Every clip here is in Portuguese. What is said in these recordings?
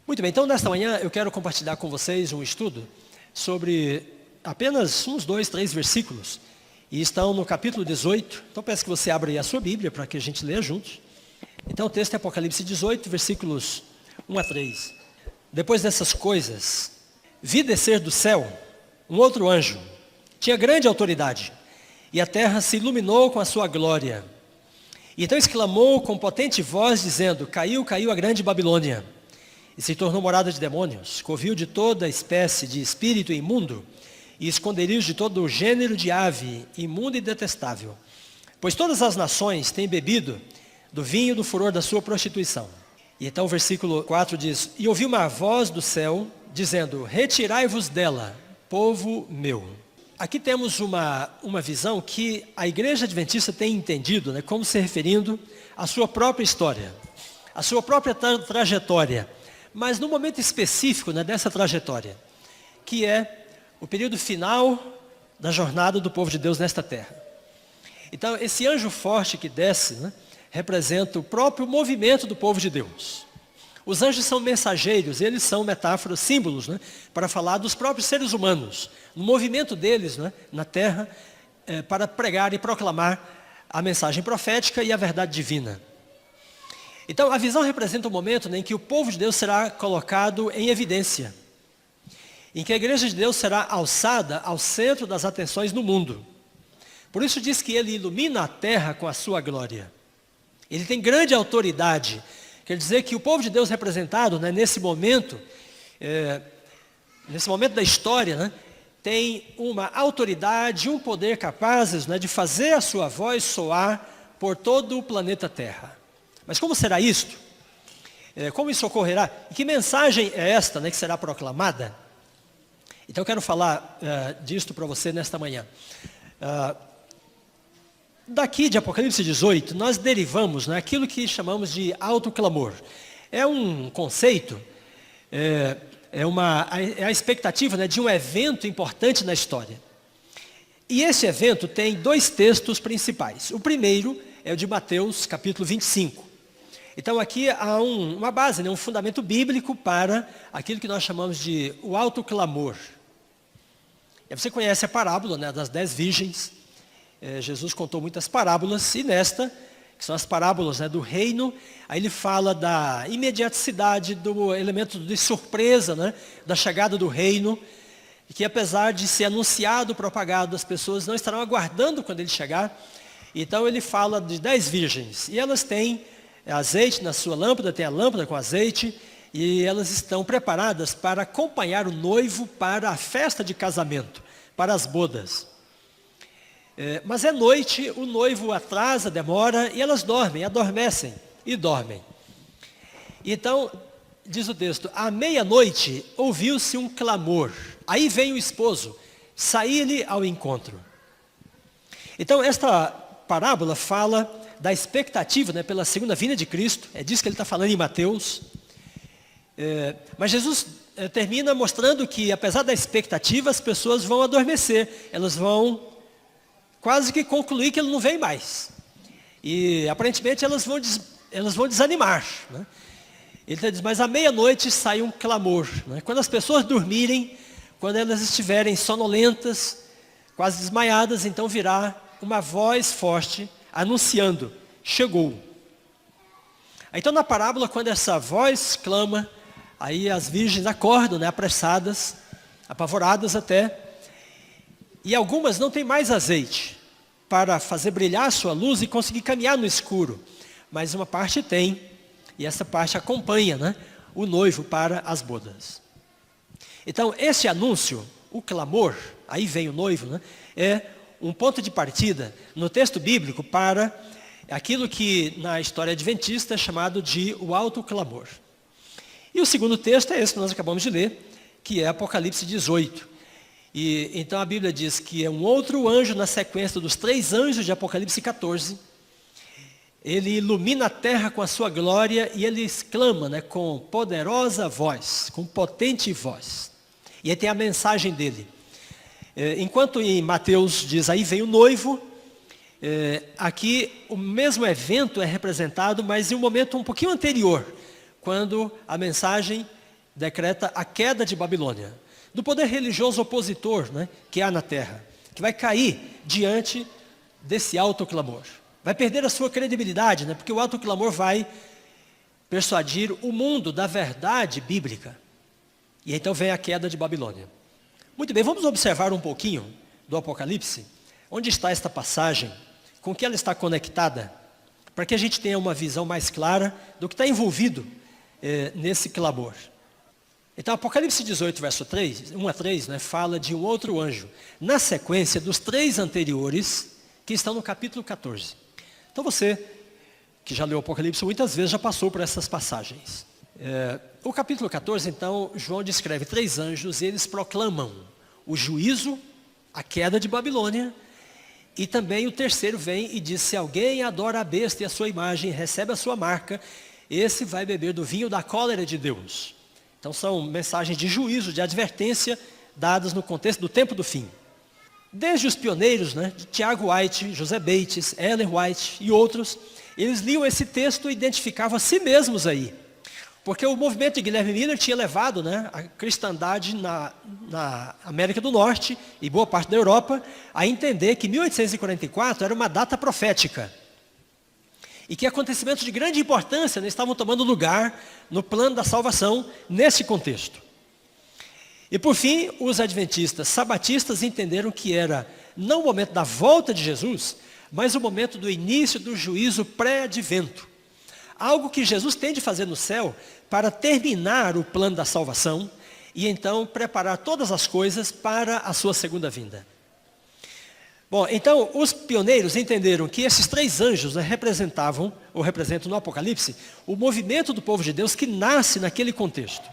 Muito bem, então nesta manhã eu quero compartilhar com vocês um estudo sobre apenas uns 2, 3 versículos. E estão no capítulo 18, então peço que você abra aí a sua Bíblia para que a gente leia juntos. Então o texto é Apocalipse 18, versículos 1 a 3. Depois dessas coisas, vi descer do céu um outro anjo, tinha grande autoridade, e a terra se iluminou com a sua glória. E então exclamou com potente voz, dizendo: Caiu, caiu a grande Babilônia, e se tornou morada de demônios, covil de toda espécie de espírito imundo, e esconderijo de todo o gênero de ave, imunda e detestável. Pois todas as nações têm bebido do vinho do furor da sua prostituição. E então o versículo 4 diz: E ouvi uma voz do céu, dizendo: Retirai-vos dela, povo meu. Aqui temos uma visão que a igreja adventista tem entendido, como se referindo à sua própria história, à sua própria trajetória, mas no momento específico dessa trajetória, que é o período final da jornada do povo de Deus nesta terra. Então, esse anjo forte que desce, representa o próprio movimento do povo de Deus. Os anjos são mensageiros, eles são metáforas, símbolos, para falar dos próprios seres humanos, no movimento deles na terra, para pregar e proclamar a mensagem profética e a verdade divina. Então, a visão representa o momento em que o povo de Deus será colocado em evidência, em que a igreja de Deus será alçada ao centro das atenções no mundo. Por isso diz que ele ilumina a terra com a sua glória. Ele tem grande autoridade. Quer dizer que o povo de Deus representado nesse momento da história, tem uma autoridade, um poder capazes de fazer a sua voz soar por todo o planeta Terra. Mas como será isto? Como isso ocorrerá? E que mensagem é esta que será proclamada? Então eu quero falar disto para você nesta manhã. Daqui de Apocalipse 18, nós derivamos aquilo que chamamos de autoclamor. É um conceito, é a expectativa de um evento importante na história. E esse evento tem 2 textos principais. O primeiro é o de Mateus, capítulo 25. Então aqui há uma base, um fundamento bíblico para aquilo que nós chamamos de o autoclamor. E você conhece a parábola das 10 virgens. Jesus contou muitas parábolas, e nesta, que são as parábolas do reino, aí ele fala da imediaticidade, do elemento de surpresa, da chegada do reino, que apesar de ser anunciado, propagado, as pessoas não estarão aguardando quando ele chegar. Então ele fala de 10 virgens, e elas têm azeite na sua lâmpada, tem a lâmpada com azeite, e elas estão preparadas para acompanhar o noivo para a festa de casamento, para as bodas. Mas é noite, o noivo atrasa, demora, e elas dormem, adormecem e dormem. Então, diz o texto, à meia-noite ouviu-se um clamor. Aí vem o esposo, saí-lhe ao encontro. Então, esta parábola fala da expectativa pela segunda vinda de Cristo. É disso que ele está falando em Mateus. Mas Jesus termina mostrando que, apesar da expectativa, as pessoas vão adormecer. Elas vão quase que concluir que ele não vem mais. E aparentemente elas vão desanimar. Ele diz, mas à meia-noite sai um clamor. Quando as pessoas dormirem, quando elas estiverem sonolentas, quase desmaiadas, então virá uma voz forte anunciando: chegou. Então na parábola, quando essa voz clama, aí as virgens acordam, apressadas, apavoradas até, e algumas não têm mais azeite para fazer brilhar a sua luz e conseguir caminhar no escuro, mas uma parte tem, e essa parte acompanha o noivo para as bodas. Então esse anúncio, o clamor, aí vem o noivo, é um ponto de partida no texto bíblico para aquilo que na história adventista é chamado de o autoclamor. E o segundo texto é esse que nós acabamos de ler, que é Apocalipse 18. E então a Bíblia diz que é um outro anjo na sequência dos 3 anjos de Apocalipse 14. Ele ilumina a terra com a sua glória e ele exclama com poderosa voz, com potente voz. E aí tem a mensagem dele. Enquanto em Mateus diz, aí vem o noivo, aqui o mesmo evento é representado, mas em um momento um pouquinho anterior, quando a mensagem decreta a queda de Babilônia, do poder religioso opositor, né, que há na terra, que vai cair diante desse alto clamor. Vai perder a sua credibilidade, né, porque o alto clamor vai persuadir o mundo da verdade bíblica. E então vem a queda de Babilônia. Muito bem, vamos observar um pouquinho do Apocalipse, onde está esta passagem, com que ela está conectada, para que a gente tenha uma visão mais clara do que está envolvido nesse clamor. Então, Apocalipse 18, verso 3, 1 a 3, né, fala de um outro anjo, na sequência dos 3 anteriores, que estão no capítulo 14. Então você, que já leu o Apocalipse muitas vezes, já passou por essas passagens. O capítulo 14, então, João descreve 3 anjos e eles proclamam o juízo, a queda de Babilônia, e também o terceiro vem e diz, se alguém adora a besta e a sua imagem, recebe a sua marca, esse vai beber do vinho da cólera de Deus. Então são mensagens de juízo, de advertência, dadas no contexto do tempo do fim. Desde os pioneiros, né, de Tiago White, José Bates, Ellen White e outros, eles liam esse texto e identificavam a si mesmos aí. Porque o movimento de Guilherme Miller tinha levado, né, a cristandade na América do Norte e boa parte da Europa a entender que 1844 era uma data profética. E que acontecimentos de grande importância, né, estavam tomando lugar no plano da salvação nesse contexto. E por fim, os adventistas sabatistas entenderam que era não o momento da volta de Jesus, mas o momento do início do juízo pré-advento. Algo que Jesus tem de fazer no céu para terminar o plano da salvação e então preparar todas as coisas para a sua segunda vinda. Bom, então os pioneiros entenderam que esses 3 anjos, né, representam no Apocalipse o movimento do povo de Deus que nasce naquele contexto.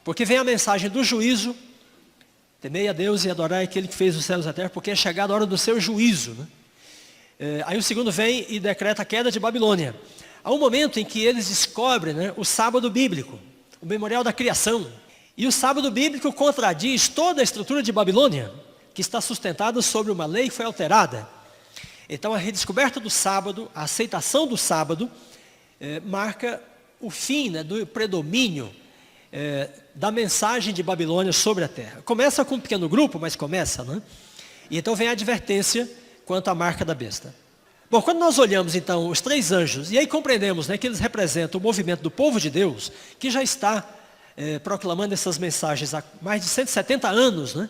Porque vem a mensagem do juízo, temei a Deus e adorai aquele que fez os céus e a terra, porque é chegada a hora do seu juízo. Né? Aí o segundo vem e decreta a queda de Babilônia. Há um momento em que eles descobrem, né, o sábado bíblico, o memorial da criação. E o sábado bíblico contradiz toda a estrutura de Babilônia, que está sustentada sobre uma lei que foi alterada. Então a redescoberta do sábado, a aceitação do sábado, marca o fim, né, do predomínio da mensagem de Babilônia sobre a terra. Começa com um pequeno grupo, mas começa, né? E então vem a advertência quanto à marca da besta. Bom, quando nós olhamos então os 3 anjos, e aí compreendemos, né, que eles representam o movimento do povo de Deus, que já está proclamando essas mensagens há mais de 170 anos, né?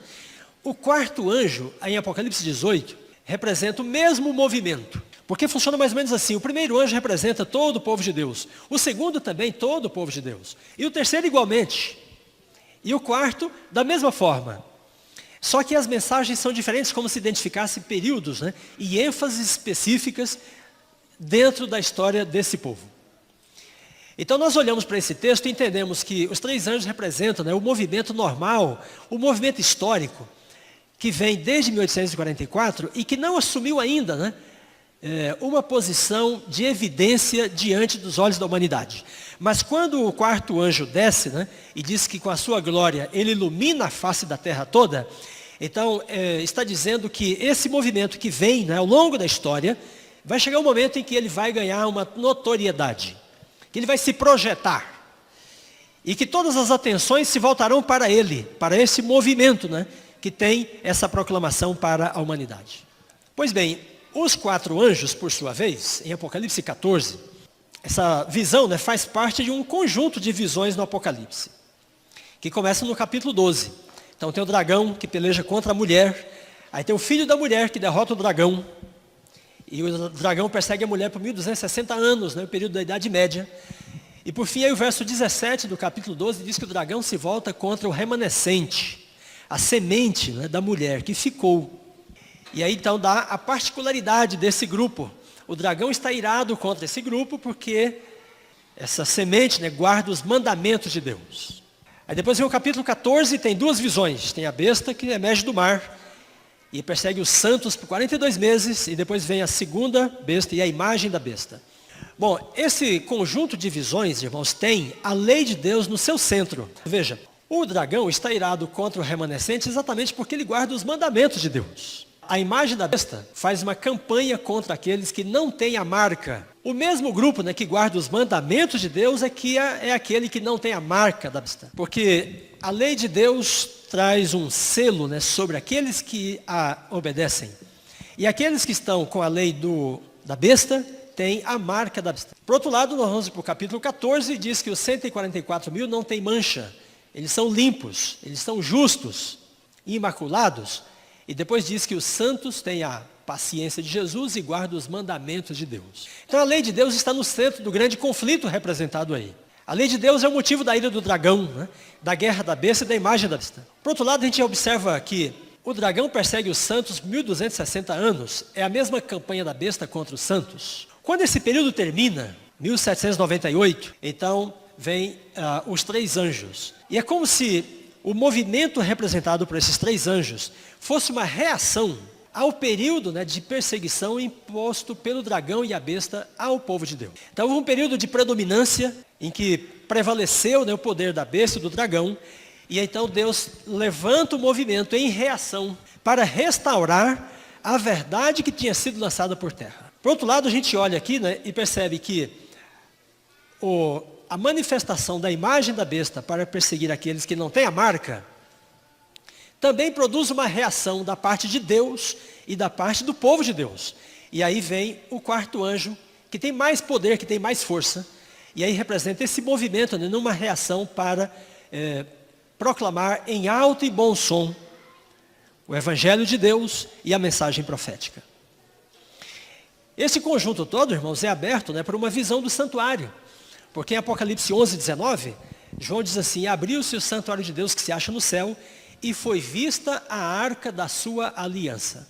O 4º anjo, em Apocalipse 18, representa o mesmo movimento. Porque funciona mais ou menos assim. O primeiro anjo representa todo o povo de Deus. O segundo também, todo o povo de Deus. E o terceiro igualmente. E o 4º, da mesma forma. Só que as mensagens são diferentes, como se identificassem períodos, né, e ênfases específicas dentro da história desse povo. Então nós olhamos para esse texto e entendemos que os 3 anjos representam, né, o movimento normal, o movimento histórico, que vem desde 1844 e que não assumiu ainda, né, uma posição de evidência diante dos olhos da humanidade. Mas quando o 4º anjo desce, né, e diz que com a sua glória ele ilumina a face da terra toda, então está dizendo que esse movimento que vem, né, ao longo da história, vai chegar um momento em que ele vai ganhar uma notoriedade, que ele vai se projetar, e que todas as atenções se voltarão para ele, para esse movimento, né, que tem essa proclamação para a humanidade. Pois bem, os 4 anjos, por sua vez, em Apocalipse 14, essa visão, né, faz parte de um conjunto de visões no Apocalipse, que começa no capítulo 12. Então tem o dragão que peleja contra a mulher, aí tem o filho da mulher que derrota o dragão, e o dragão persegue a mulher por 1260 anos, né, o período da Idade Média. E por fim, aí o verso 17 do capítulo 12 diz que o dragão se volta contra o remanescente, a semente, né, da mulher que ficou. E aí então dá a particularidade desse grupo. O dragão está irado contra esse grupo porque essa semente, né, guarda os mandamentos de Deus. Aí depois vem o capítulo 14, tem 2 visões. Tem a besta que emerge do mar e persegue os santos por 42 meses. E depois vem a segunda besta e a imagem da besta. Bom, esse conjunto de visões, irmãos, tem a lei de Deus no seu centro. Veja, o dragão está irado contra o remanescente exatamente porque ele guarda os mandamentos de Deus. A imagem da besta faz uma campanha contra aqueles que não têm a marca. O mesmo grupo, né, que guarda os mandamentos de Deus é aquele que não tem a marca da besta. Porque a lei de Deus traz um selo, né, sobre aqueles que a obedecem. E aqueles que estão com a lei da besta têm a marca da besta. Por outro lado, nós vamos para o capítulo 14 e diz que os 144.000 não têm mancha. Eles são limpos, eles são justos, imaculados. E depois diz que os santos têm a paciência de Jesus e guardam os mandamentos de Deus. Então a lei de Deus está no centro do grande conflito representado aí. A lei de Deus é o motivo da ira do dragão, né? Da guerra da besta e da imagem da besta. Por outro lado, a gente observa que o dragão persegue os santos por 1260 anos. É a mesma campanha da besta contra os santos. Quando esse período termina, 1798, então vem os 3 anjos. E é como se o movimento representado por esses 3 anjos fosse uma reação ao período, né, de perseguição imposto pelo dragão e a besta ao povo de Deus. Então houve um período de predominância em que prevaleceu, né, o poder da besta e do dragão, e então Deus levanta o movimento em reação para restaurar a verdade que tinha sido lançada por terra. Por outro lado, a gente olha aqui, né, e percebe que a manifestação da imagem da besta para perseguir aqueles que não têm a marca também produz uma reação da parte de Deus e da parte do povo de Deus. E aí vem o 4º anjo, que tem mais poder, que tem mais força, e aí representa esse movimento, né, numa reação para proclamar em alto e bom som o Evangelho de Deus e a mensagem profética. Esse conjunto todo, irmãos, é aberto, né, por uma visão do santuário. Porque em Apocalipse 11:19, João diz assim: abriu-se o santuário de Deus que se acha no céu, e foi vista a arca da sua aliança.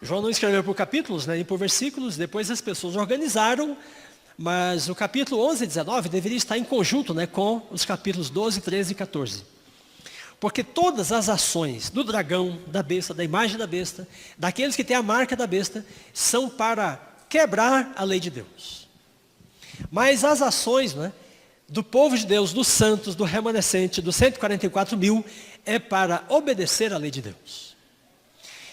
João não escreveu por capítulos, né, nem por versículos, depois as pessoas organizaram, mas o capítulo 11 e 19 deveria estar em conjunto, né, com os capítulos 12, 13 e 14. Porque todas as ações do dragão, da besta, da imagem da besta, daqueles que têm a marca da besta, são para quebrar a lei de Deus. Mas as ações, né, do povo de Deus, dos santos, do remanescente, dos 144.000, é para obedecer à lei de Deus.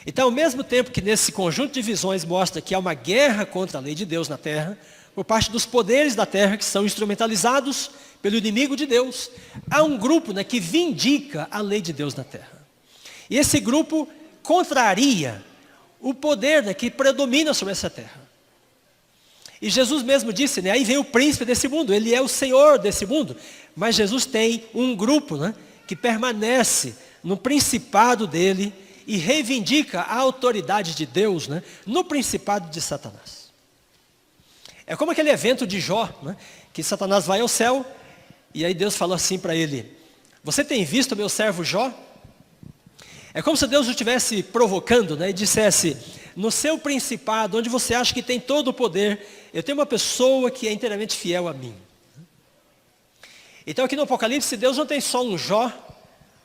Então, ao mesmo tempo que nesse conjunto de visões mostra que há uma guerra contra a lei de Deus na terra, por parte dos poderes da terra que são instrumentalizados pelo inimigo de Deus, há um grupo, né, que vindica a lei de Deus na terra. E esse grupo contraria o poder, né, que predomina sobre essa terra. E Jesus mesmo disse, né, aí vem o príncipe desse mundo, ele é o Senhor desse mundo. Mas Jesus tem um grupo, né, que permanece no principado dele e reivindica a autoridade de Deus, né, no principado de Satanás. É como aquele evento de Jó, né, que Satanás vai ao céu e aí Deus falou assim para ele: você tem visto meu servo Jó? É como se Deus o estivesse provocando, né, e dissesse: no seu principado, onde você acha que tem todo o poder, eu tenho uma pessoa que é inteiramente fiel a mim. Então aqui no Apocalipse, Deus não tem só um Jó,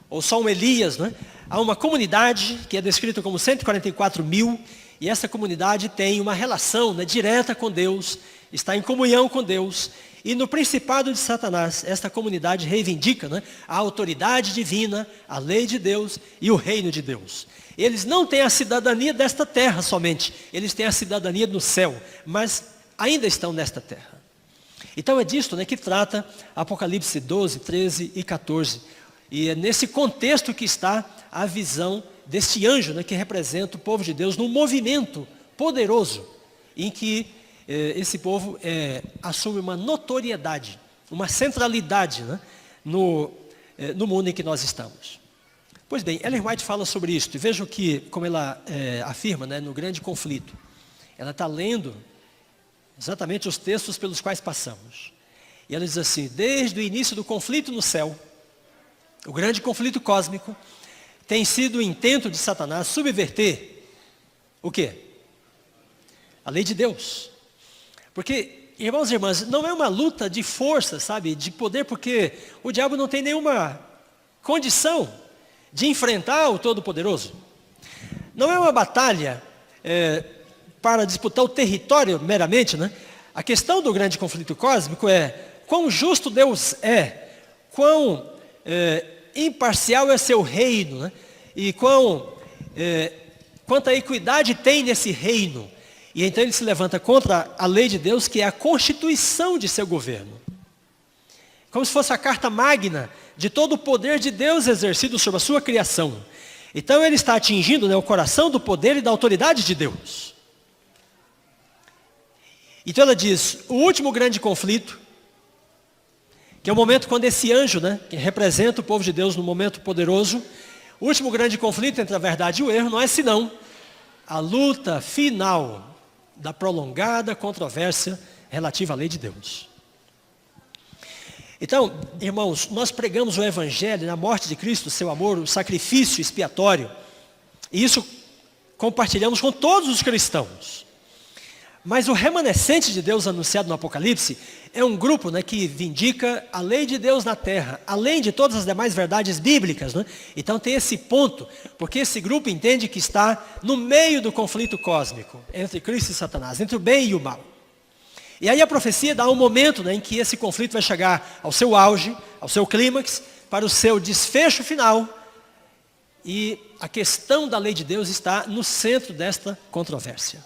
ou só um Elias, né? Há uma comunidade que é descrita como 144.000, e essa comunidade tem uma relação, né, direta com Deus, está em comunhão com Deus, e no principado de Satanás, esta comunidade reivindica, né, a autoridade divina, a lei de Deus e o reino de Deus. Eles não têm a cidadania desta terra somente, eles têm a cidadania no céu, mas ainda estão nesta terra. Então é disto, né, que trata Apocalipse 12, 13 e 14. E é nesse contexto que está a visão deste anjo, né, que representa o povo de Deus num movimento poderoso, em que esse povo assume uma notoriedade, uma centralidade, né, no mundo em que nós estamos. Pois bem, Ellen White fala sobre isso, e vejam que, como ela afirma, né, no grande conflito, ela está lendo exatamente os textos pelos quais passamos. E ela diz assim: desde o início do conflito no céu, o grande conflito cósmico, tem sido o intento de Satanás subverter o quê? A lei de Deus. Porque, irmãos e irmãs, não é uma luta de força, sabe, de poder, porque o diabo não tem nenhuma condição de enfrentar o Todo-Poderoso. Não é uma batalha para disputar o território meramente, né? A questão do grande conflito cósmico é quão justo Deus é, quão imparcial é seu reino, né? E quanta equidade tem nesse reino. E então ele se levanta contra a lei de Deus, que é a constituição de seu governo. Como se fosse a carta magna de todo o poder de Deus exercido sobre a sua criação. Então ele está atingindo, né, o coração do poder e da autoridade de Deus. Então ela diz, o último grande conflito, que é o momento quando esse anjo, né, que representa o povo de Deus no momento poderoso, o último grande conflito entre a verdade e o erro não é senão a luta final da prolongada controvérsia relativa à lei de Deus. Então, irmãos, nós pregamos o Evangelho, na morte de Cristo, o seu amor, o sacrifício expiatório, e isso compartilhamos com todos os cristãos. Mas o remanescente de Deus anunciado no Apocalipse é um grupo, né, que vindica a lei de Deus na terra, além de todas as demais verdades bíblicas. Né? Então tem esse ponto, porque esse grupo entende que está no meio do conflito cósmico, entre Cristo e Satanás, entre o bem e o mal. E aí a profecia dá um momento, né, em que esse conflito vai chegar ao seu auge, ao seu clímax, para o seu desfecho final. E a questão da lei de Deus está no centro desta controvérsia.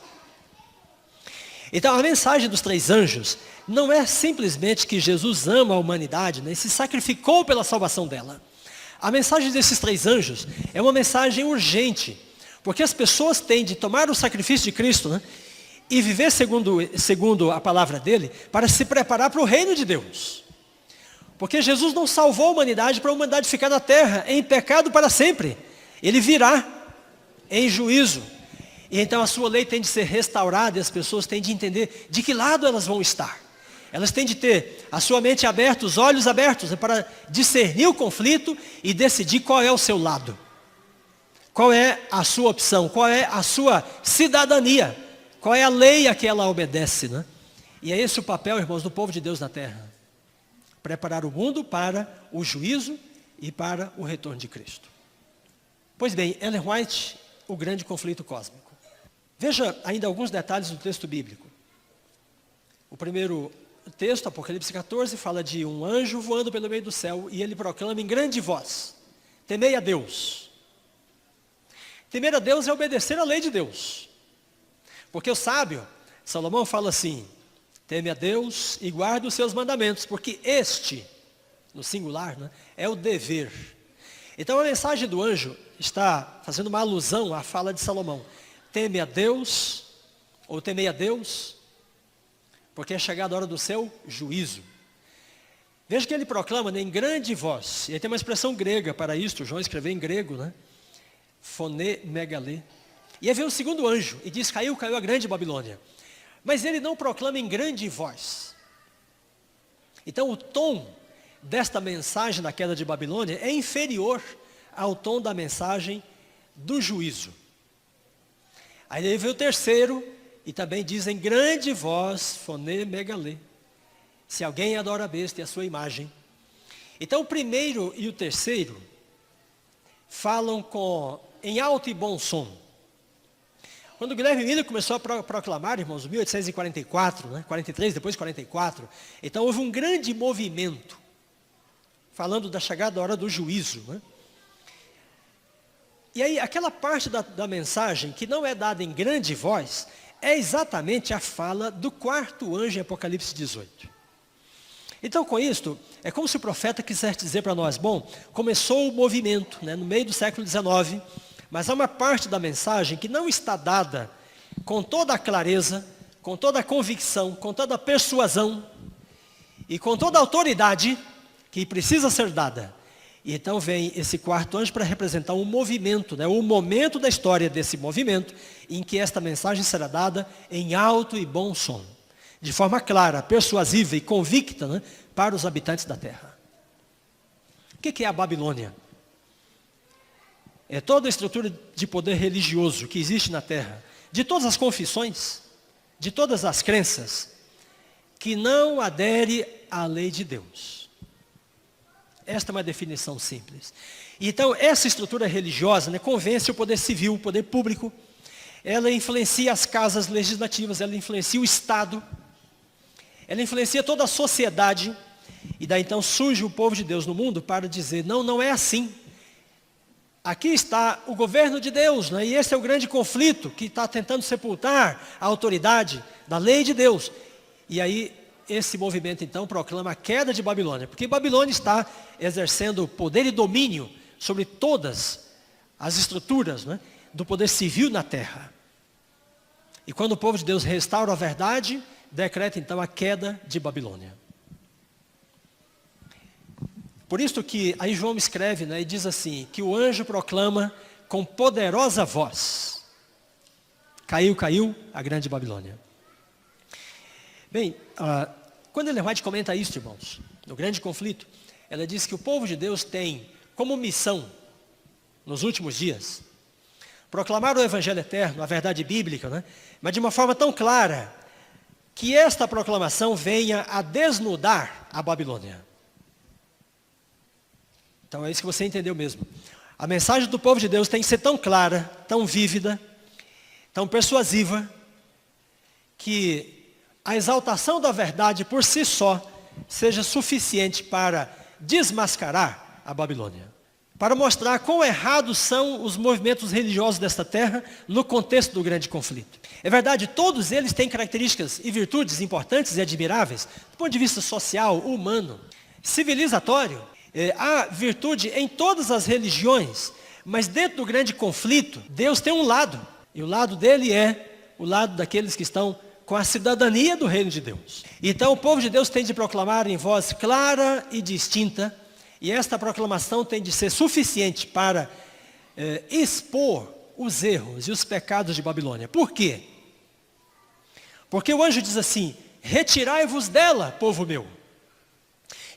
Então a mensagem dos 3 anjos não é simplesmente que Jesus ama a humanidade, né, e se sacrificou pela salvação dela. A mensagem desses 3 anjos é uma mensagem urgente, porque as pessoas têm de tomar o sacrifício de Cristo, né, e viver segundo a palavra dele, para se preparar para o reino de Deus. Porque Jesus não salvou a humanidade para a humanidade ficar na terra em pecado para sempre. Ele virá em juízo. E então a sua lei tem de ser restaurada e as pessoas têm de entender de que lado elas vão estar. Elas têm de ter a sua mente aberta, os olhos abertos, para discernir o conflito e decidir qual é o seu lado. Qual é a sua opção, qual é a sua cidadania, qual é a lei a que ela obedece. Né? E é esse o papel, irmãos, do povo de Deus na terra. Preparar o mundo para o juízo e para o retorno de Cristo. Pois bem, Ellen White, o grande conflito cósmico. Veja ainda alguns detalhes do texto bíblico. O primeiro texto, Apocalipse 14, fala de um anjo voando pelo meio do céu e ele proclama em grande voz: temei a Deus. Temer a Deus é obedecer à lei de Deus. Porque o sábio, Salomão, fala assim: teme a Deus e guarda os seus mandamentos, porque este, no singular, né, é o dever. Então a mensagem do anjo está fazendo uma alusão à fala de Salomão. Teme a Deus, ou temei a Deus, porque é chegada a hora do seu juízo. Veja que ele proclama, né, em grande voz, e aí tem uma expressão grega para isto, João escreveu em grego, né? Phone megalê. E aí vem o segundo anjo, e diz: caiu a grande Babilônia. Mas ele não proclama em grande voz. Então o tom desta mensagem da queda de Babilônia é inferior ao tom da mensagem do juízo. Aí vem o terceiro, e também diz em grande voz, phone megalê, se alguém adora a besta e a sua imagem. Então o primeiro e o terceiro falam em alto e bom som. Quando Guilherme Miller começou a proclamar, irmãos, 1844, né, 43, depois 44, então houve um grande movimento, falando da chegada da hora do juízo. Né? E aí, aquela parte da mensagem que não é dada em grande voz, é exatamente a fala do quarto anjo em Apocalipse 18. Então, com isto, é como se o profeta quisesse dizer para nós: bom, começou o movimento, né, no meio do século XIX, mas há uma parte da mensagem que não está dada com toda a clareza, com toda a convicção, com toda a persuasão e com toda a autoridade que precisa ser dada. E então vem esse quarto anjo para representar um movimento, né, o momento da história desse movimento, em que esta mensagem será dada em alto e bom som, de forma clara, persuasiva e convicta, né, para os habitantes da terra. O que é a Babilônia? É toda a estrutura de poder religioso que existe na terra, de todas as confissões, de todas as crenças, que não adere à lei de Deus. Esta é uma definição simples. Então, essa estrutura religiosa, né, convence o poder civil, o poder público, ela influencia as casas legislativas, ela influencia o Estado, ela influencia toda a sociedade, e daí então surge o povo de Deus no mundo para dizer: não, não é assim. aqui está o governo de Deus, né? E esse é o grande conflito que está tentando sepultar a autoridade da lei de Deus. E aí, esse movimento então proclama a queda de Babilônia, porque Babilônia está exercendo poder e domínio sobre todas as estruturas, né, do poder civil na terra. E quando o povo de Deus restaura a verdade, decreta então a queda de Babilônia. Por isso que aí João escreve, né, e diz assim, que o anjo proclama com poderosa voz: caiu, caiu a grande Babilônia. Bem, quando Ellen White comenta isso, irmãos, no grande conflito, ela diz que o povo de Deus tem como missão, nos últimos dias, proclamar o Evangelho eterno, a verdade bíblica, né, mas de uma forma tão clara, que esta proclamação venha a desnudar a Babilônia. Então é isso que você entendeu mesmo. A mensagem do povo de Deus tem que ser tão clara, tão vívida, tão persuasiva, que a exaltação da verdade por si só seja suficiente para desmascarar a Babilônia. Para mostrar quão errados são os movimentos religiosos desta terra no contexto do grande conflito. É verdade, todos eles têm características e virtudes importantes e admiráveis, do ponto de vista social, humano, civilizatório. Há virtude em todas as religiões, mas dentro do grande conflito, Deus tem um lado, e o lado dele é o lado daqueles que estão com a cidadania do reino de Deus. Então o povo de Deus tem de proclamar em voz clara e distinta, e esta proclamação tem de ser suficiente para expor os erros e os pecados de Babilônia. Por quê? Porque o anjo diz assim: retirai-vos dela, povo meu.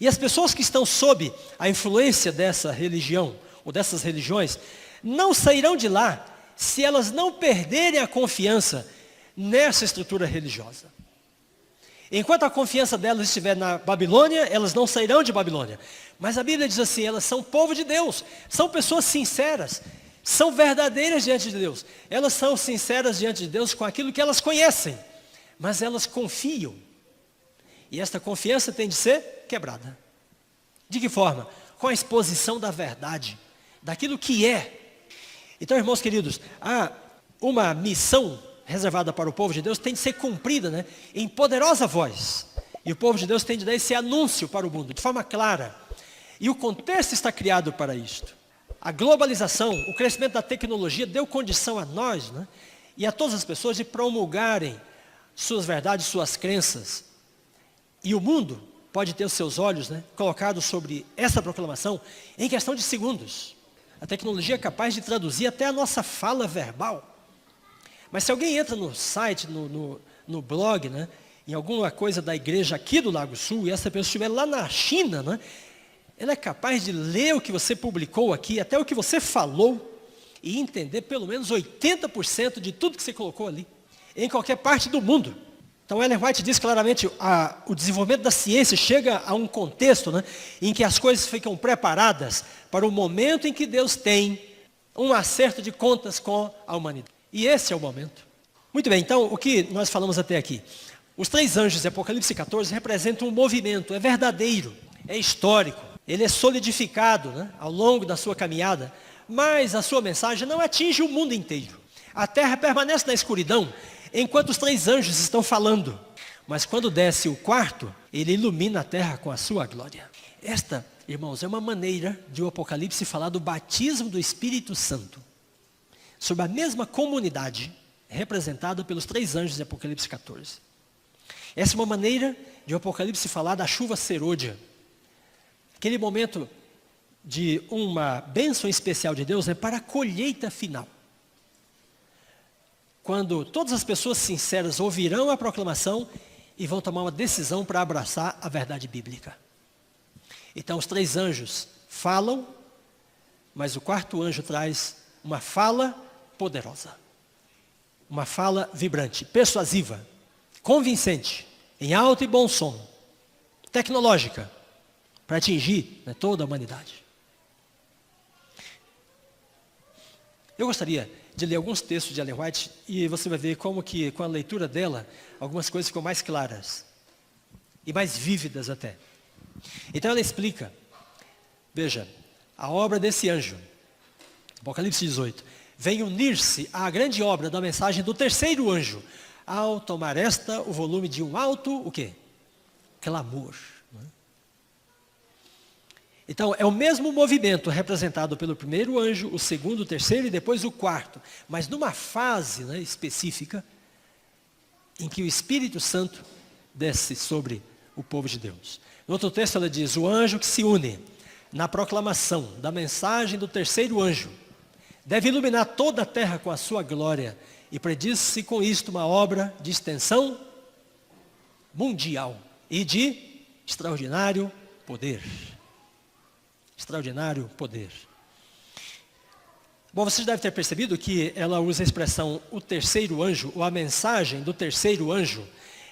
E as pessoas que estão sob a influência dessa religião, ou dessas religiões, não sairão de lá se elas não perderem a confiança nessa estrutura religiosa. Enquanto a confiança delas estiver na Babilônia, elas não sairão de Babilônia. Mas a Bíblia diz assim, elas são povo de Deus, são pessoas sinceras, são verdadeiras diante de Deus. Elas são sinceras diante de Deus com aquilo que elas conhecem, mas elas confiam. E esta confiança tem de ser quebrada. De que forma? Com a exposição da verdade, daquilo que é. Então, irmãos queridos, há uma missão reservada para o povo de Deus, tem de ser cumprida, né, em poderosa voz. E o povo de Deus tem de dar esse anúncio para o mundo, de forma clara. E o contexto está criado para isto. A globalização, o crescimento da tecnologia deu condição a nós, né, e a todas as pessoas de promulgarem suas verdades, suas crenças. E o mundo pode ter os seus olhos, né, colocados sobre essa proclamação em questão de segundos. A tecnologia é capaz de traduzir até a nossa fala verbal. Mas se alguém entra no site, no blog, né, em alguma coisa da igreja aqui do Lago Sul, e essa pessoa estiver lá na China, né, ela é capaz de ler o que você publicou aqui, até o que você falou, e entender pelo menos 80% de tudo que você colocou ali, em qualquer parte do mundo. Então Ellen White diz claramente, o desenvolvimento da ciência chega a um contexto, né, em que as coisas ficam preparadas para o momento em que Deus tem um acerto de contas com a humanidade. E esse é o momento. Muito bem, então o que nós falamos até aqui? Os 3 anjos de Apocalipse 14 representam um movimento, é verdadeiro, é histórico, ele é solidificado, né, ao longo da sua caminhada, mas a sua mensagem não atinge o mundo inteiro. A terra permanece na escuridão, enquanto os 3 anjos estão falando. Mas quando desce o 4, ele ilumina a terra com a sua glória. Esta, irmãos, é uma maneira de o Apocalipse falar do batismo do Espírito Santo. Sobre a mesma comunidade representada pelos 3 anjos de Apocalipse 14. Essa é uma maneira de o Apocalipse falar da chuva serôdia. Aquele momento de uma bênção especial de Deus, né, para a colheita final. Quando todas as pessoas sinceras ouvirão a proclamação e vão tomar uma decisão para abraçar a verdade bíblica. Então os 3 anjos falam, mas o 4º anjo traz uma fala poderosa. Uma fala vibrante, persuasiva, convincente, em alto e bom som, tecnológica, para atingir, né, toda a humanidade. Eu gostaria de ler alguns textos de Ellen White e você vai ver como que com a leitura dela, algumas coisas ficam mais claras e mais vívidas até. Então ela explica, veja, a obra desse anjo, Apocalipse 18. Vem unir-se à grande obra da mensagem do terceiro anjo, ao tomar esta o volume de um alto, o quê? Clamor. Então, é o mesmo movimento representado pelo primeiro anjo, o segundo, o terceiro e depois o quarto. Mas numa fase, né, específica, em que o Espírito Santo desce sobre o povo de Deus. No outro texto ela diz, o anjo que se une na proclamação da mensagem do terceiro anjo, deve iluminar toda a terra com a sua glória, e prediz-se com isto uma obra de extensão mundial e de extraordinário poder. Extraordinário poder. Bom, vocês devem ter percebido que ela usa a expressão o terceiro anjo, ou a mensagem do terceiro anjo,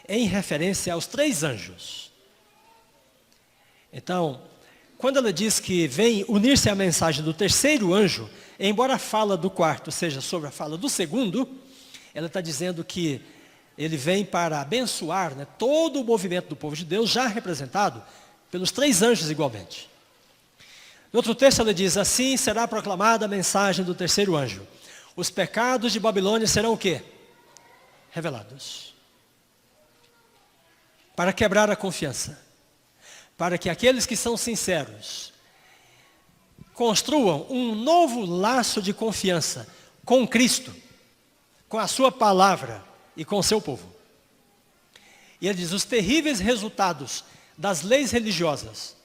em referência aos três anjos. Então, quando ela diz que vem unir-se à mensagem do terceiro anjo, embora a fala do quarto seja sobre a fala do segundo, ela está dizendo que ele vem para abençoar, né, todo o movimento do povo de Deus, já representado pelos três anjos igualmente. No outro texto ela diz, assim será proclamada a mensagem do terceiro anjo. Os pecados de Babilônia serão o quê? Revelados. Para quebrar a confiança. Para que aqueles que são sinceros construam um novo laço de confiança com Cristo, com a sua palavra e com o seu povo. E ele diz, os terríveis resultados das leis religiosas,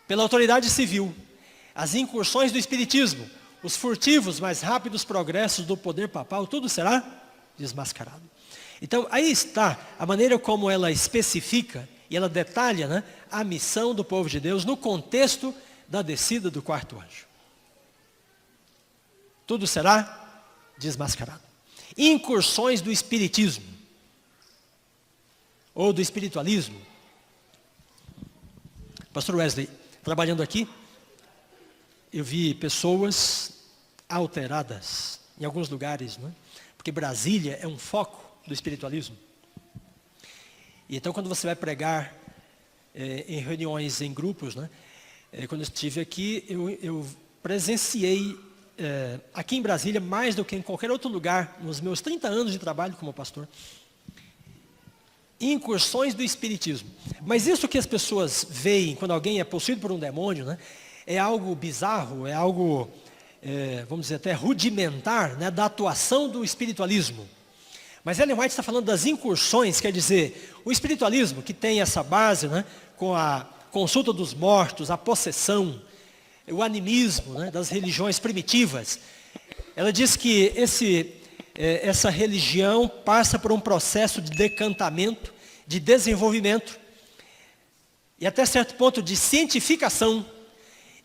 pela autoridade civil, as incursões do espiritismo, os furtivos, mais rápidos progressos do poder papal, tudo será desmascarado. Então, aí está a maneira como ela especifica e ela detalha, né, a missão do povo de Deus no contexto da descida do quarto anjo. Tudo será desmascarado. Incursões do espiritismo, ou do espiritualismo. Pastor Wesley, trabalhando aqui, eu vi pessoas alteradas em alguns lugares, né? Porque Brasília é um foco do espiritualismo. E então quando você vai pregar em reuniões, em grupos, né? Quando eu estive aqui, eu presenciei aqui em Brasília, mais do que em qualquer outro lugar, nos meus 30 anos de trabalho como pastor, incursões do espiritismo. Mas isso que as pessoas veem quando alguém é possuído por um demônio, né, é algo bizarro, é algo, vamos dizer até rudimentar, né, da atuação do espiritualismo. Mas Ellen White está falando das incursões, quer dizer, o espiritualismo que tem essa base, né, com a consulta dos mortos, a possessão, o animismo, né, das religiões primitivas. Ela diz que essa religião passa por um processo de decantamento, de desenvolvimento e até certo ponto de cientificação.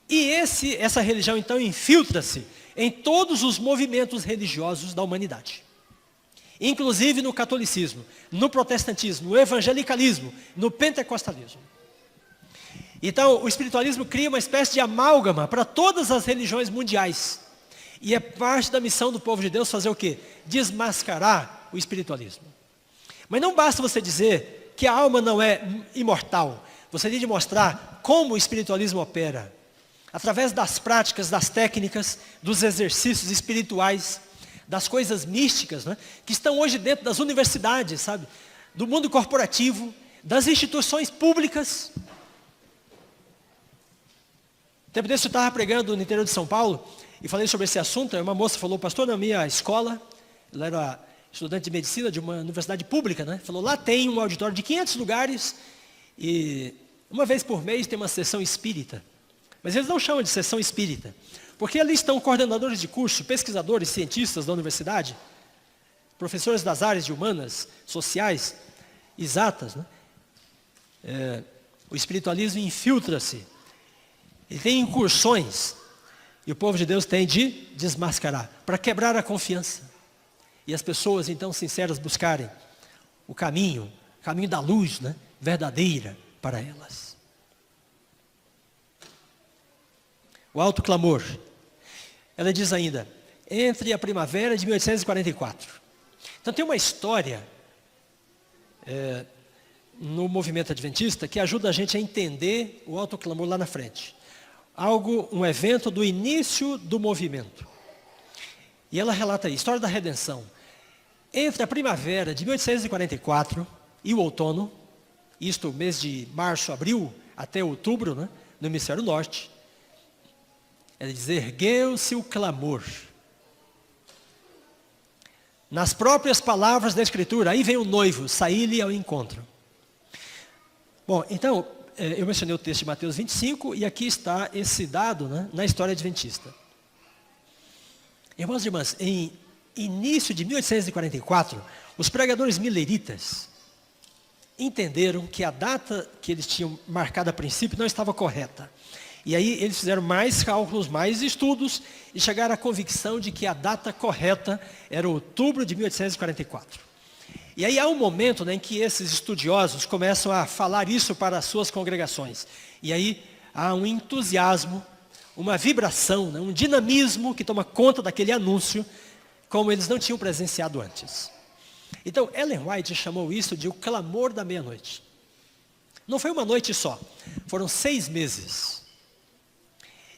E essa religião então infiltra-se em todos os movimentos religiosos da humanidade. Inclusive no catolicismo, no protestantismo, no evangelicalismo, no pentecostalismo. Então o espiritualismo cria uma espécie de amálgama para todas as religiões mundiais. E é parte da missão do povo de Deus fazer o quê? Desmascarar o espiritualismo. Mas não basta você dizer que a alma não é imortal. Você tem de mostrar como o espiritualismo opera. Através das práticas, das técnicas, dos exercícios espirituais, das coisas místicas, né, que estão hoje dentro das universidades, sabe? Do mundo corporativo, das instituições públicas. Tempo desse eu estava pregando no interior de São Paulo e falei sobre esse assunto. Uma moça falou, pastor, na minha escola, ela era estudante de medicina de uma universidade pública, né? Falou, lá tem um auditório de 500 lugares e uma vez por mês tem uma sessão espírita. Mas eles não chamam de sessão espírita, porque ali estão coordenadores de curso, pesquisadores, cientistas da universidade, professores das áreas de humanas, sociais, exatas, né? O espiritualismo infiltra-se. Ele tem incursões. E o povo de Deus tem de desmascarar, para quebrar a confiança. E as pessoas então sinceras buscarem o caminho da luz, né, verdadeira para elas. O alto clamor. Ela diz ainda, entre a primavera de 1844. Então tem uma história no movimento adventista que ajuda a gente a entender o alto clamor lá na frente. um evento do início do movimento. E ela relata aí, história da redenção. Entre a primavera de 1844 e o outono, isto mês de março, abril, até outubro, né, no hemisfério norte, ela diz, ergueu-se o clamor. Nas próprias palavras da Escritura, aí vem o noivo, sair-lhe ao encontro. Bom, então, eu mencionei o texto de Mateus 25, e aqui está esse dado, né, na história adventista. Irmãos e irmãs, em início de 1844, os pregadores mileritas entenderam que a data que eles tinham marcado a princípio não estava correta. E aí eles fizeram mais cálculos, mais estudos, e chegaram à convicção de que a data correta era outubro de 1844. E aí há um momento, né, em que esses estudiosos começam a falar isso para as suas congregações. E aí há um entusiasmo, uma vibração, né, um dinamismo que toma conta daquele anúncio, como eles não tinham presenciado antes. Então, Ellen White chamou isso de o clamor da meia-noite. Não foi uma noite só, foram 6 meses,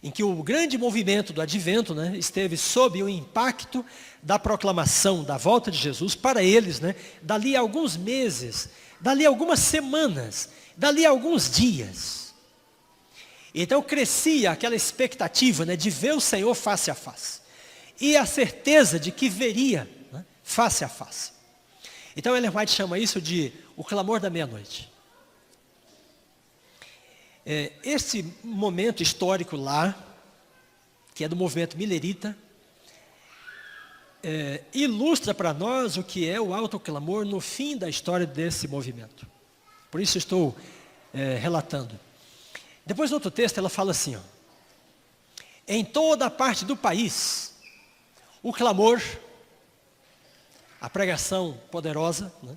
em que o grande movimento do advento, né, esteve sob o impacto da proclamação da volta de Jesus para eles, né, dali a alguns meses, dali a algumas semanas, dali a alguns dias. Então crescia aquela expectativa, né, de ver o Senhor face a face. E a certeza de que veria, né, face a face. Então Ellen White chama isso de o clamor da meia-noite. Esse momento histórico lá, que é do movimento milerita, ilustra para nós o que é o autoclamor no fim da história desse movimento. Por isso estou relatando. Depois no outro texto ela fala assim, ó, em toda a parte do país, o clamor, a pregação poderosa, né,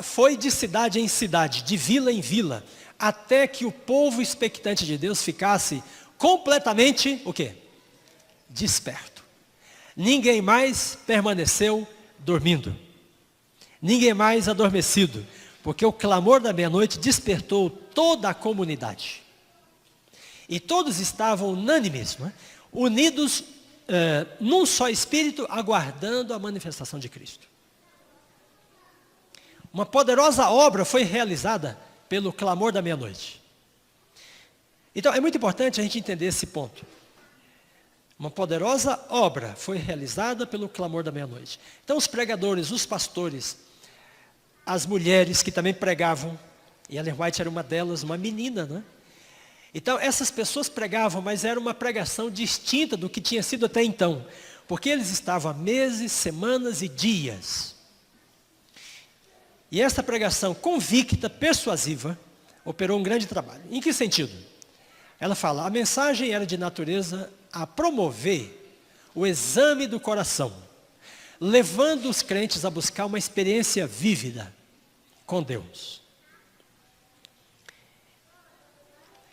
foi de cidade em cidade, de vila em vila, até que o povo expectante de Deus ficasse completamente, o quê? Desperto. Ninguém mais permaneceu dormindo. Ninguém mais adormecido. Porque o clamor da meia-noite despertou toda a comunidade. E todos estavam unânimes, né, unidos num só espírito, aguardando a manifestação de Cristo. Uma poderosa obra foi realizada pelo clamor da meia-noite. Então, é muito importante a gente entender esse ponto. Uma poderosa obra foi realizada pelo clamor da meia-noite. Então, os pregadores, os pastores, as mulheres que também pregavam, e Ellen White era uma delas, uma menina, né? Então, essas pessoas pregavam, mas era uma pregação distinta do que tinha sido até então. Porque eles estavam há meses, semanas e dias. E essa pregação convicta, persuasiva, operou um grande trabalho. Em que sentido? Ela fala, a mensagem era de natureza a promover o exame do coração, levando os crentes a buscar uma experiência vívida com Deus.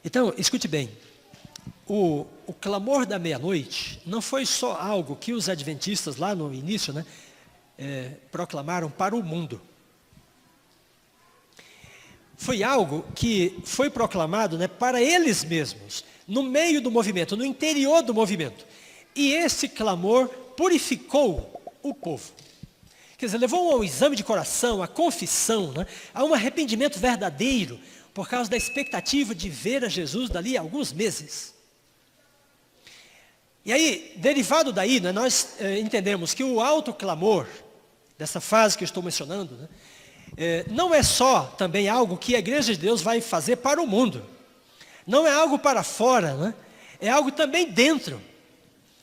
Então, escute bem, o clamor da meia-noite não foi só algo que os adventistas lá no início, né, proclamaram para o mundo. Foi algo que foi proclamado, né, para eles mesmos, no meio do movimento, no interior do movimento. E esse clamor purificou o povo. Quer dizer, levou ao exame de coração, à confissão, né, a um arrependimento verdadeiro, por causa da expectativa de ver a Jesus dali a alguns meses. E aí, derivado daí, né, nós entendemos que o autoclamor, dessa fase que eu estou mencionando, né, não é só também algo que a Igreja de Deus vai fazer para o mundo. Não é algo para fora, né? É algo também dentro,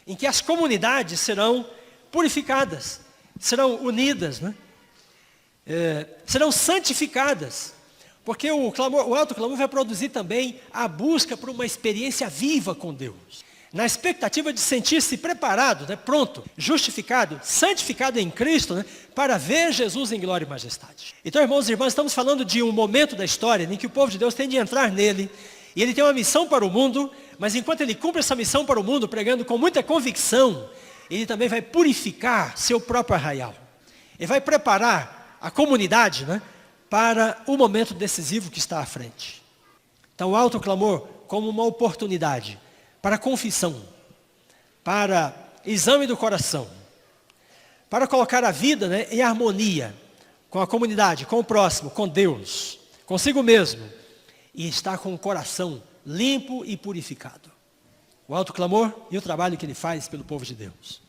em que as comunidades serão purificadas, serão unidas, né? Serão santificadas. Porque o autoclamor vai produzir também a busca por uma experiência viva com Deus. Na expectativa de sentir-se preparado, né, pronto, justificado, santificado em Cristo, né, para ver Jesus em glória e majestade. Então, irmãos e irmãs, estamos falando de um momento da história em que o povo de Deus tem de entrar nele, e ele tem uma missão para o mundo, mas enquanto ele cumpre essa missão para o mundo, pregando com muita convicção, ele também vai purificar seu próprio arraial. Ele vai preparar a comunidade, né, para o momento decisivo que está à frente. Então, o alto clamor como uma oportunidade para confissão, para exame do coração, para colocar a vida, né, em harmonia com a comunidade, com o próximo, com Deus, consigo mesmo, e estar com o coração limpo e purificado. O alto clamor e o trabalho que ele faz pelo povo de Deus.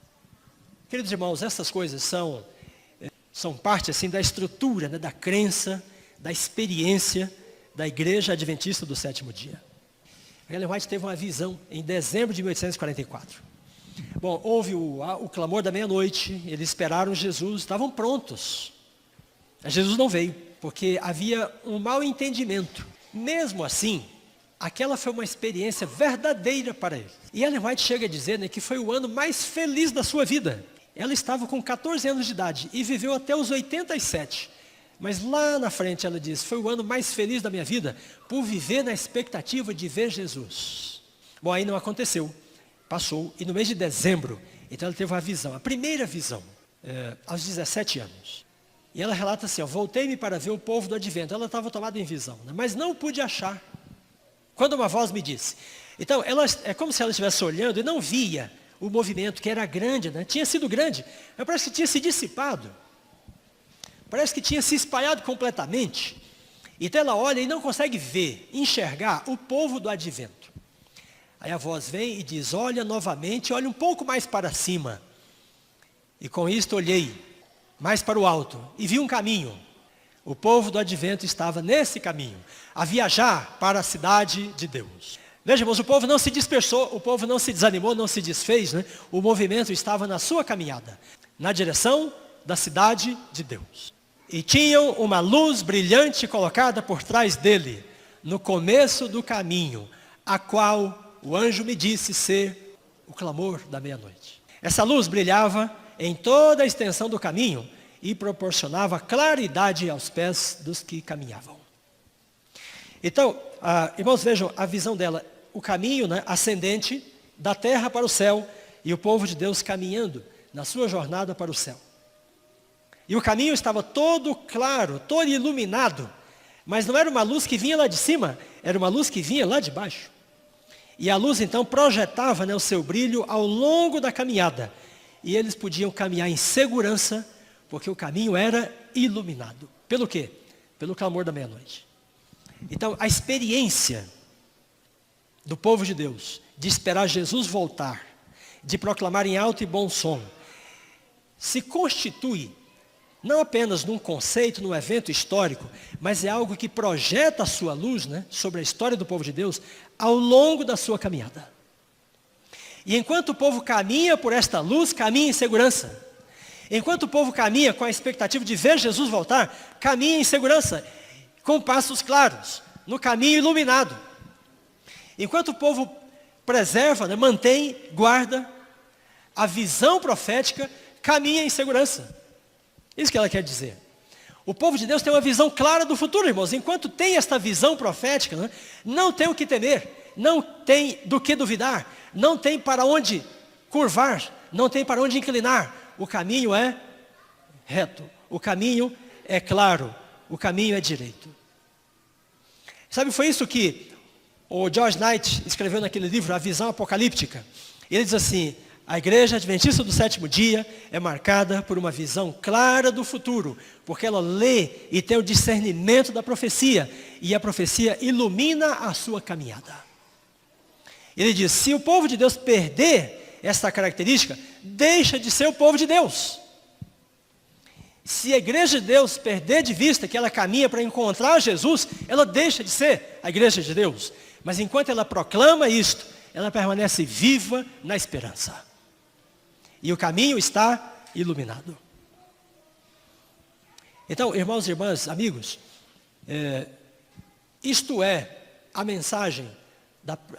Queridos irmãos, essas coisas são parte assim da estrutura, né, da crença, da experiência da Igreja Adventista do Sétimo Dia. Ellen White teve uma visão em dezembro de 1844. Bom, houve o clamor da meia-noite, eles esperaram Jesus, estavam prontos. Mas Jesus não veio, porque havia um mau entendimento. Mesmo assim, aquela foi uma experiência verdadeira para ele. E Ellen White chega a dizer, né, que foi o ano mais feliz da sua vida. Ela estava com 14 anos de idade e viveu até os 87. Mas lá na frente ela diz, foi o ano mais feliz da minha vida por viver na expectativa de ver Jesus. Bom, aí não aconteceu. Passou, e no mês de dezembro, então ela teve uma visão, a primeira visão, aos 17 anos. E ela relata assim, voltei-me para ver o povo do advento. Ela estava tomada em visão, né, mas não pude achar. Quando uma voz me disse. Então, é como se ela estivesse olhando e não via o movimento, que era grande, né? Tinha sido grande, mas parece que tinha se dissipado. Parece que tinha se espalhado completamente. Então ela olha e não consegue ver, enxergar o povo do advento. Aí a voz vem e diz, olha novamente, olha um pouco mais para cima. E com isto olhei mais para o alto e vi um caminho. O povo do advento estava nesse caminho, a viajar para a cidade de Deus. Veja, irmãos, o povo não se dispersou, o povo não se desanimou, não se desfez, né? O movimento estava na sua caminhada, na direção da cidade de Deus. E tinham uma luz brilhante colocada por trás dele, no começo do caminho, a qual o anjo me disse ser o clamor da meia-noite. Essa luz brilhava em toda a extensão do caminho e proporcionava claridade aos pés dos que caminhavam. Então, irmãos, vejam a visão dela. O caminho, né, ascendente da terra para o céu e o povo de Deus caminhando na sua jornada para o céu. E o caminho estava todo claro, todo iluminado, mas não era uma luz que vinha lá de cima, era uma luz que vinha lá de baixo. E a luz então projetava, né, o seu brilho ao longo da caminhada. E eles podiam caminhar em segurança, porque o caminho era iluminado. Pelo quê? Pelo clamor da meia-noite. Então, a experiência do povo de Deus, de esperar Jesus voltar, de proclamar em alto e bom som, se constitui não apenas num conceito, num evento histórico, mas é algo que projeta a sua luz, né, sobre a história do povo de Deus ao longo da sua caminhada. E enquanto o povo caminha por esta luz, caminha em segurança. Enquanto o povo caminha com a expectativa de ver Jesus voltar, caminha em segurança, com passos claros, no caminho iluminado. Enquanto o povo preserva, né, mantém, guarda a visão profética, caminha em segurança. Isso que ela quer dizer. O povo de Deus tem uma visão clara do futuro, irmãos. Enquanto tem esta visão profética, né, não tem o que temer, não tem do que duvidar, não tem para onde curvar, não tem para onde inclinar. O caminho é reto, o caminho é claro, o caminho é direito. Sabe, foi isso que o George Knight escreveu naquele livro, A Visão Apocalíptica. Ele diz assim, a Igreja Adventista do Sétimo Dia é marcada por uma visão clara do futuro, porque ela lê e tem o discernimento da profecia, e a profecia ilumina a sua caminhada. Ele diz, se o povo de Deus perder essa característica, deixa de ser o povo de Deus. Se a Igreja de Deus perder de vista que ela caminha para encontrar Jesus, ela deixa de ser a Igreja de Deus. Mas enquanto ela proclama isto, ela permanece viva na esperança. E o caminho está iluminado. Então, irmãos e irmãs, amigos, isto é a mensagem,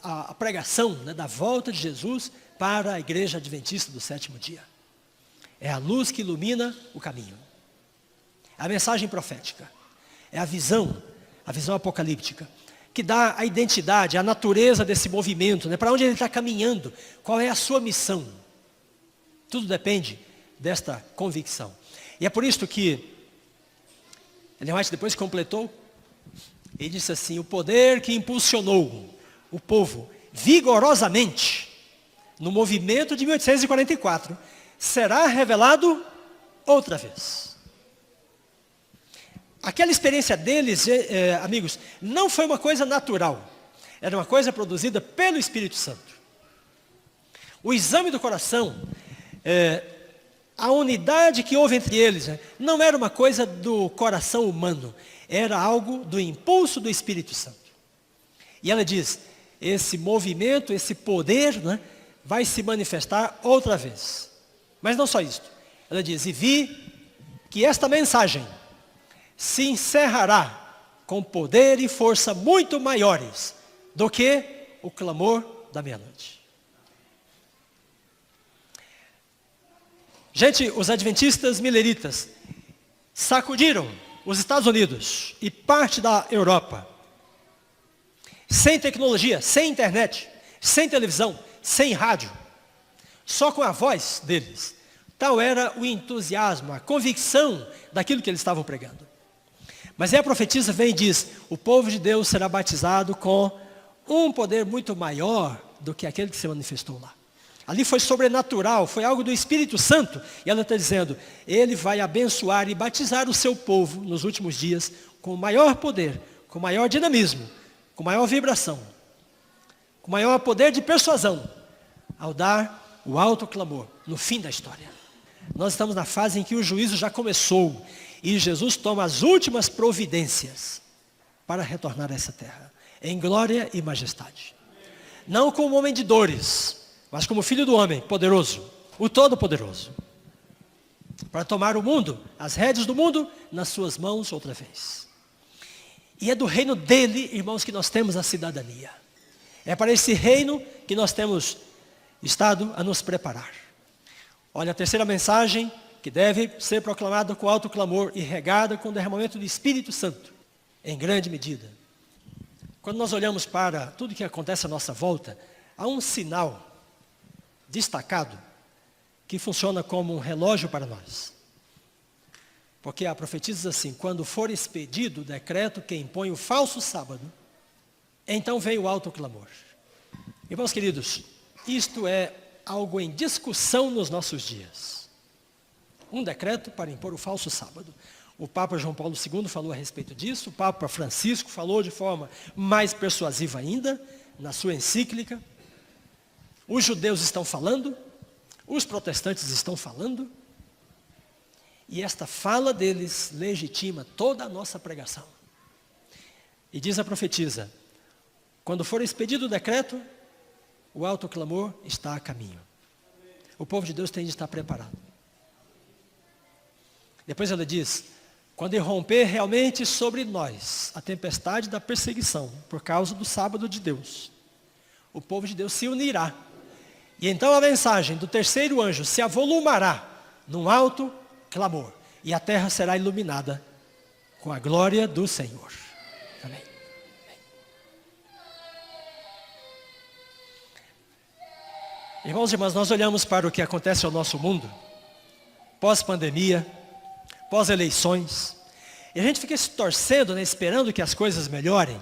a pregação, né, da volta de Jesus para a Igreja Adventista do Sétimo Dia. É a luz que ilumina o caminho. É a mensagem profética. É a visão apocalíptica, que dá a identidade, a natureza desse movimento, né, para onde ele está caminhando, qual é a sua missão. Tudo depende desta convicção. E é por isso que Ellen White depois completou, Ele disse assim: o poder que impulsionou o povo vigorosamente no movimento de 1844 será revelado outra vez. Aquela experiência deles, amigos, não foi uma coisa natural. Era uma coisa produzida pelo Espírito Santo. O exame do coração, a unidade que houve entre eles, não era uma coisa do coração humano. Era algo do impulso do Espírito Santo. E ela diz, esse movimento, esse poder, vai se manifestar outra vez. Mas não só isso. Ela diz, e vi que esta mensagem se encerrará com poder e força muito maiores do que o clamor da meia-noite. Gente, os adventistas mileritas sacudiram os Estados Unidos e parte da Europa, sem tecnologia, sem internet, sem televisão, sem rádio, só com a voz deles. Tal era o entusiasmo, a convicção daquilo que eles estavam pregando. Mas aí a profetisa vem e diz, o povo de Deus será batizado com um poder muito maior do que aquele que se manifestou lá. Ali foi sobrenatural, foi algo do Espírito Santo. E ela está dizendo, ele vai abençoar e batizar o seu povo nos últimos dias com maior poder, com maior dinamismo, com maior vibração, com maior poder de persuasão, ao dar o alto clamor no fim da história. Nós estamos na fase em que o juízo já começou e Jesus toma as últimas providências para retornar a essa terra, em glória e majestade. Não como homem de dores, mas como filho do homem poderoso, o Todo-Poderoso, para tomar o mundo, as rédeas do mundo, nas suas mãos outra vez. E é do reino dele, irmãos, que nós temos a cidadania. É para esse reino que nós temos estado a nos preparar. Olha, a terceira mensagem, que deve ser proclamada com alto clamor e regada com o derramamento do Espírito Santo, em grande medida. Quando nós olhamos para tudo que acontece à nossa volta, há um sinal destacado que funciona como um relógio para nós. Porque a profetisa diz assim, quando for expedido o decreto que impõe o falso sábado, então vem o alto clamor. Irmãos queridos, isto é algo em discussão nos nossos dias. Um decreto para impor o falso sábado. O Papa João Paulo II falou a respeito disso, o Papa Francisco falou de forma mais persuasiva ainda, na sua encíclica. Os judeus estão falando, os protestantes estão falando, e esta fala deles legitima toda a nossa pregação. E diz a profetisa, quando for expedido o decreto, o alto clamor está a caminho. O povo de Deus tem de estar preparado. Depois ela diz, quando irromper realmente sobre nós a tempestade da perseguição, por causa do sábado de Deus, o povo de Deus se unirá. E então a mensagem do terceiro anjo se avolumará num alto clamor. E a terra será iluminada com a glória do Senhor. Amém. Irmãos e irmãs, nós olhamos para o que acontece ao nosso mundo, pós-pandemia, pós-eleições, e a gente fica se torcendo, esperando que as coisas melhorem.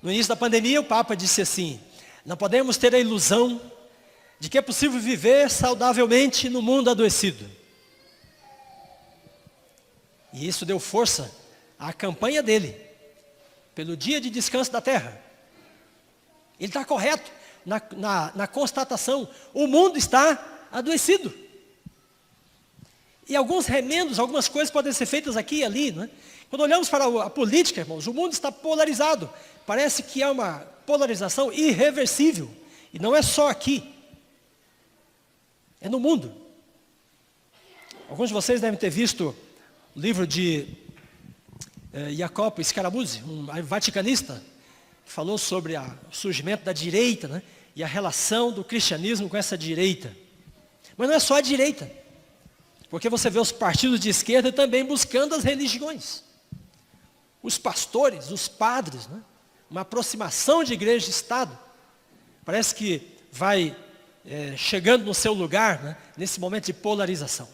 No início da pandemia, o Papa disse assim, não podemos ter a ilusão de que é possível viver saudavelmente no mundo adoecido. E isso deu força à campanha dele, pelo dia de descanso da terra. Ele está correto na constatação, o mundo está adoecido. E alguns remendos, algumas coisas podem ser feitas aqui e ali, né? Quando olhamos para a política, irmãos, o mundo está polarizado. Parece que há uma polarização irreversível. E não é só aqui. É no mundo. Alguns de vocês devem ter visto o livro de Jacopo Scaramuzzi, um vaticanista, que falou sobre o surgimento da direita, né? E a relação do cristianismo com essa direita. Mas não é só a direita. Porque você vê os partidos de esquerda também buscando as religiões. Os pastores, os padres, né? Uma aproximação de igreja e Estado. Parece que vai chegando no seu lugar, né? Nesse momento de polarização.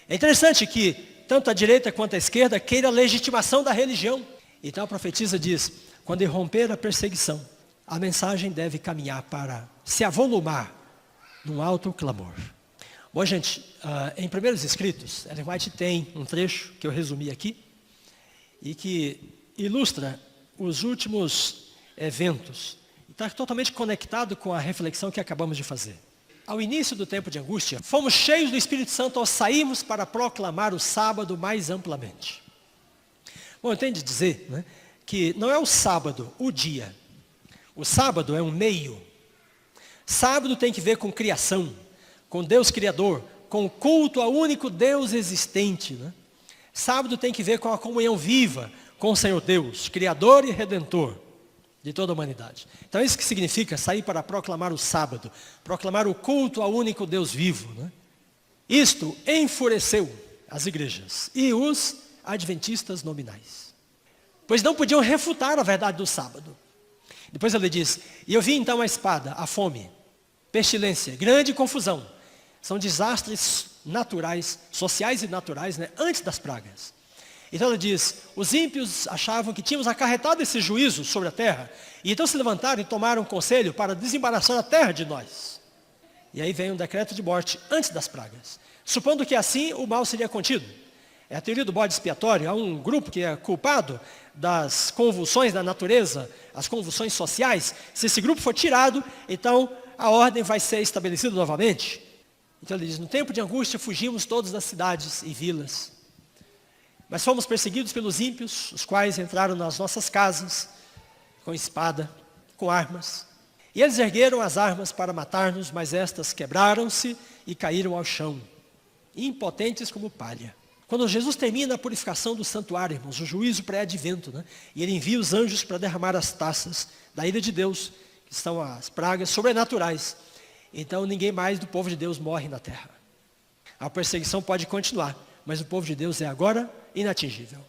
É interessante que tanto a direita quanto a esquerda, queira a legitimação da religião. Então a profetisa diz, quando irromper a perseguição, a mensagem deve caminhar para se avolumar num alto clamor. Bom, gente, em Primeiros Escritos, Ellen White tem um trecho que eu resumi aqui, e que ilustra os últimos eventos. Está totalmente conectado com a reflexão que acabamos de fazer. Ao início do tempo de angústia, fomos cheios do Espírito Santo ao sairmos para proclamar o sábado mais amplamente. Bom, eu tenho de dizer, né, que não é o sábado, o dia. O sábado é um meio. Sábado tem que ver com criação, com Deus Criador, com o culto ao único Deus existente. Né? Sábado tem que ver com a comunhão viva com o Senhor Deus, Criador e Redentor de toda a humanidade. Então, isso que significa sair para proclamar o sábado, proclamar o culto ao único Deus vivo. Né? Isto enfureceu as igrejas e os adventistas nominais, pois não podiam refutar a verdade do sábado. Depois ele diz, e eu vi então a espada, a fome, pestilência, grande confusão. São desastres naturais, sociais e naturais, né, antes das pragas. Então ele diz, os ímpios achavam que tínhamos acarretado esse juízo sobre a terra, e então se levantaram e tomaram conselho para desembaraçar a terra de nós. E aí vem um decreto de morte antes das pragas, supondo que assim o mal seria contido. É a teoria do bode expiatório. Há um grupo que é culpado das convulsões da natureza, as convulsões sociais. Se esse grupo for tirado, então a ordem vai ser estabelecida novamente. Então ele diz, no tempo de angústia fugimos todos das cidades e vilas, mas fomos perseguidos pelos ímpios, os quais entraram nas nossas casas com espada, com armas. E eles ergueram as armas para matar-nos, mas estas quebraram-se e caíram ao chão, impotentes como palha. Quando Jesus termina a purificação do santuário, irmãos, o juízo pré-advento, né? E ele envia os anjos para derramar as taças da ira de Deus, que são as pragas sobrenaturais. Então ninguém mais do povo de Deus morre na terra. A perseguição pode continuar, mas o povo de Deus é agora inatingível.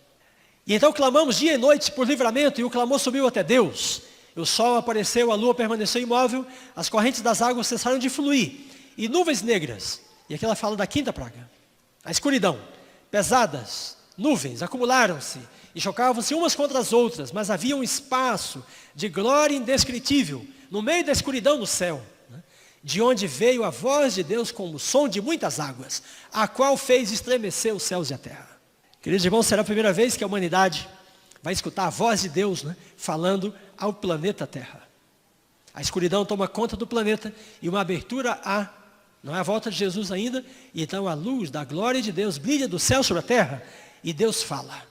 E então clamamos dia e noite por livramento, e o clamor subiu até Deus. O sol apareceu, a lua permaneceu imóvel, as correntes das águas cessaram de fluir, e nuvens negras, e aqui ela fala da quinta praga, a escuridão. Pesadas nuvens acumularam-se e chocavam-se umas contra as outras, mas havia um espaço de glória indescritível no meio da escuridão no céu, né? De onde veio a voz de Deus como o som de muitas águas, a qual fez estremecer os céus e a terra. Queridos irmãos, será a primeira vez que a humanidade vai escutar a voz de Deus, né, falando ao planeta Terra. A escuridão toma conta do planeta e uma abertura há. Não é a volta de Jesus ainda, e então a luz da glória de Deus brilha do céu sobre a terra, e Deus fala.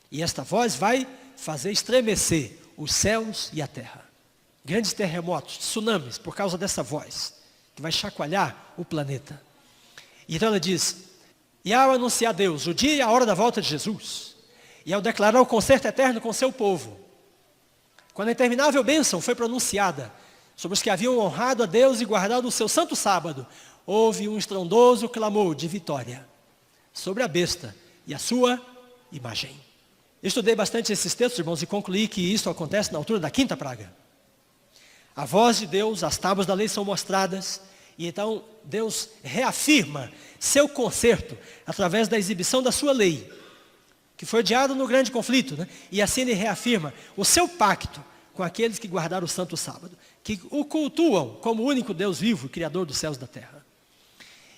E esta voz vai fazer estremecer os céus e a terra. Grandes terremotos, tsunamis, por causa dessa voz, que vai chacoalhar o planeta. E então ela diz, e ao anunciar Deus o dia e a hora da volta de Jesus, e ao declarar o concerto eterno com seu povo, quando a interminável bênção foi pronunciada, sobre os que haviam honrado a Deus e guardado o seu santo sábado, houve um estrondoso clamor de vitória sobre a besta e a sua imagem. Eu estudei bastante esses textos, irmãos, e concluí que isso acontece na altura da quinta praga. A voz de Deus, as tábuas da lei são mostradas, e então Deus reafirma seu concerto através da exibição da sua lei, que foi odiado no grande conflito, né? E assim ele reafirma o seu pacto com aqueles que guardaram o santo sábado, que o cultuam como o único Deus vivo, Criador dos céus e da terra.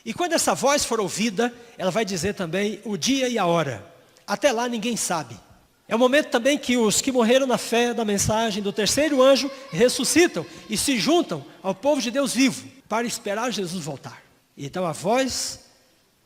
E quando essa voz for ouvida, ela vai dizer também o dia e a hora. Até lá ninguém sabe. É o momento também que os que morreram na fé da mensagem do terceiro anjo ressuscitam e se juntam ao povo de Deus vivo para esperar Jesus voltar. Então a voz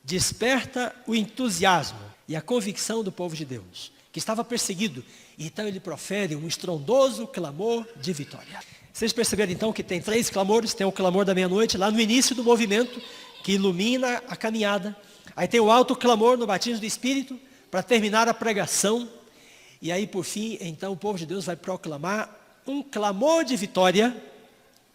desperta o entusiasmo e a convicção do povo de Deus, que estava perseguido. E então ele profere um estrondoso clamor de vitória. Vocês perceberam então que tem 3 clamores. Tem o clamor da meia-noite lá no início do movimento, que ilumina a caminhada. Aí tem o alto clamor no batismo do Espírito, para terminar a pregação. E aí por fim, então o povo de Deus vai proclamar um clamor de vitória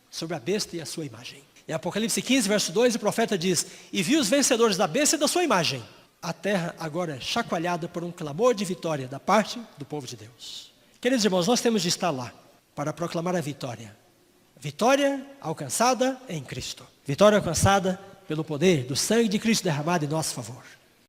sobre a besta e a sua imagem. Em Apocalipse 15, verso 2, o profeta diz, e vi os vencedores da besta e da sua imagem. A terra agora é chacoalhada por um clamor de vitória da parte do povo de Deus. Queridos irmãos, nós temos de estar lá para proclamar a vitória. Vitória alcançada em Cristo. Vitória alcançada pelo poder do sangue de Cristo derramado em nosso favor.